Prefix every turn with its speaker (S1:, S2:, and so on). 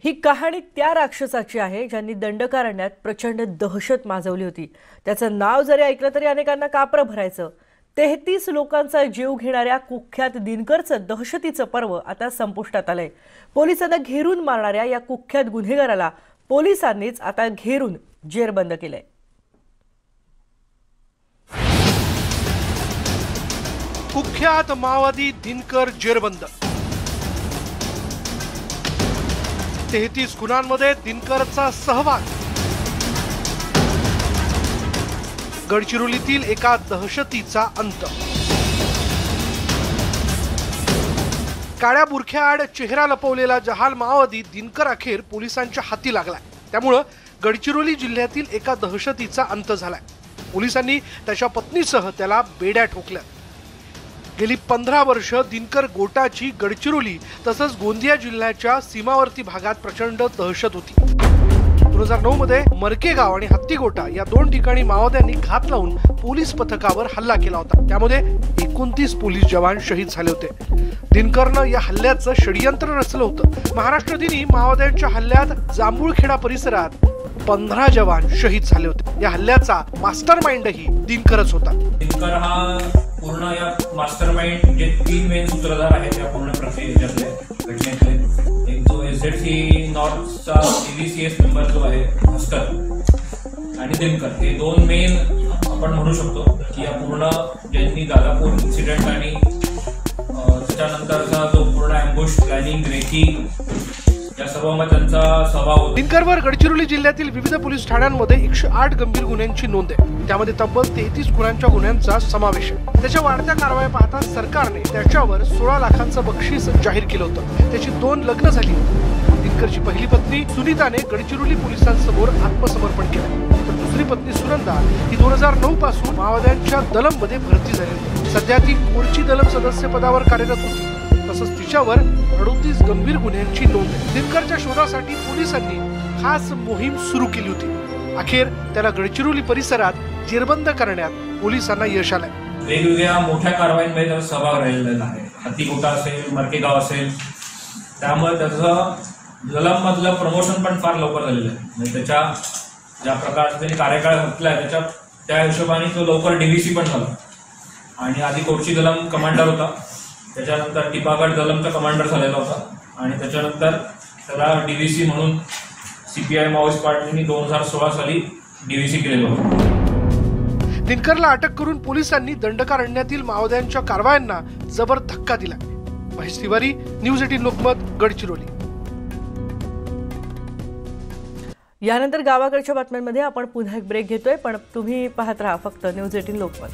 S1: ही कहाणी त्या राक्षसाची आहे ज्यांनी दंडकारण्यात प्रचंड दहशत माजवली होती। त्याचं नाव जरी ऐकलं तरी अनेकांना कापरं भरायचं। 33 लोकांचा जीव घेणाऱ्या कुख्यात दिनकरचं दहशतीचं पर्व आता संपुष्टात आलंय। पोलिसांना घेरून मारणाऱ्या या कुख्यात गुन्हेगाराला पोलिसांनीच आता घेरून जेरबंद केलंय।
S2: कुख्यात माओवादी दिनकर जेरबंद। 33 गुन्ह्यांमध्ये दिनकरचा सहभाग। गडचिरोलीतील एका दहशतीचा अंत। काळ्या बुरख्याआड चेहरा लपवलेला जहाल माओवादी दिनकर अखेर पोलिसांच्या हाती लागलाय। त्यामुळे गडचिरोली जिल्ह्यातील एका दहशतीचा अंत झालाय। पोलिसांनी त्याच्या पत्नीसह त्याला बेड्या ठोकल्या। गेली 15 वर्ष दिनकर गोटाची गडचिरोली तसंच गोंदिया जिल्ह्याच्या सीमावर्ती भागात प्रचंड दहशत होती। 2009 मध्ये मरकेगाव आणि हत्तीगोटा या दोन ठिकाणी माओवाद्यांनी घात लावून पोलीस पथकावर हल्ला केला होता। त्यामध्ये 29 पोलीस जवान शहीद झाले होते। दिनकरनं या हल्ल्याचं षडयंत्र रचलं होतं। महाराष्ट्र दिनी माओवाद्यांच्या हल्ल्यात जांभूळखेडा परिसरात 15 जवान शहीद झाले होते। या हल्ल्याचा मास्टरमाइंडही दिनकरच होता।
S3: दिनकर हा पूर्ण या मास्टरमाइंड जे 3 मेन सूत्रधार आहेत या पूर्ण प्रक्रियेतले घटनेतले, एक जो एसझेडसी नॉर्थचा सीबीसीएस मेंबर जो आहे हस्कर आणि दिनकर, हे 2 मेन आपण म्हणू शकतो की या पूर्ण ज्यांनी दादापूर इन्सिडेंट आणि त्याच्यानंतरचा जो पूर्ण अँबुश प्लॅनिंग रेकी या सर्वांमध्ये त्यांचा सहभाग होता।
S2: दिनकरवर गडचिरोली जिल्ह्यातील विविध पोलीस ठाण्यांमध्ये 108 गंभीर गुन्ह्यांची नोंद आहे। त्यामध्ये तब्बल 33 गुन्ह्यांच्या गुन्ह्यांचा समावेश आहे। त्याच्या वाढत्या कारवाया पाहता सरकारने त्याच्यावर 16 लाखांचं बक्षीस जाहीर केलं होतं। त्याची 2 लग्न झाली होती। दिनकरची पहिली पत्नी सुनीताने गडचिरोली पोलिसांसमोर आत्मसमर्पण केलं, तर दुसरी पत्नी सुनंदा ही 2009 पासून माओवाद्यांच्या दलममध्ये भरती झाली होती। सध्या ती कोरची दलम सदस्य पदावर कार्यरत होती। तसंच तिच्यावर 38 गंभीर गुन्ह्यांची नोंद आहे। दिनकरच्या शोधासाठी पोलिसांनी खास मोहीम सुरू केली होती। अखेर त्याला गडचिरोली परिसरात जेरबंद करण्यात पोलिसांना यश आलंय।
S3: वेगवेगळ्या मोठ्या कारवाईंमध्ये त्याचा सहभाग राहिलेला आहे। हत्तीगोटा असेल, मरकेगाव असेल, त्यामुळे त्याचं दलममधलं प्रमोशन पण फार लवकर झालेलं आहे। म्हणजे त्याच्या ज्या प्रकारचा त्यांनी कार्यकाळ घातलाय त्या हिशोबाने तो लवकर डीव्हीसी पण झाला आणि आधी कोरची दलम कमांडर होता, त्याच्यानंतर टिपागड दलमचा कमांडर झालेला होता आणि त्याच्यानंतर त्याला डीव्हीसी म्हणून सीपीआय माओवादी पार्टीने 2016 साली डीव्हीसी केलेलं होतं।
S2: दिनकरला अटक करून पोलिसांनी दंडकारण्यातील माओवाद्यांच्या कारवायांना जबर धक्का दिला। महेश तिवारी, न्यूज 18 लोकमत, गडचिरोली।
S1: यानंतर गावाकडच्या बातम्यांमध्ये आपण पुन्हा एक ब्रेक घेतोय, पण तुम्ही पाहत राहा फक्त न्यूज 18 लोकमत।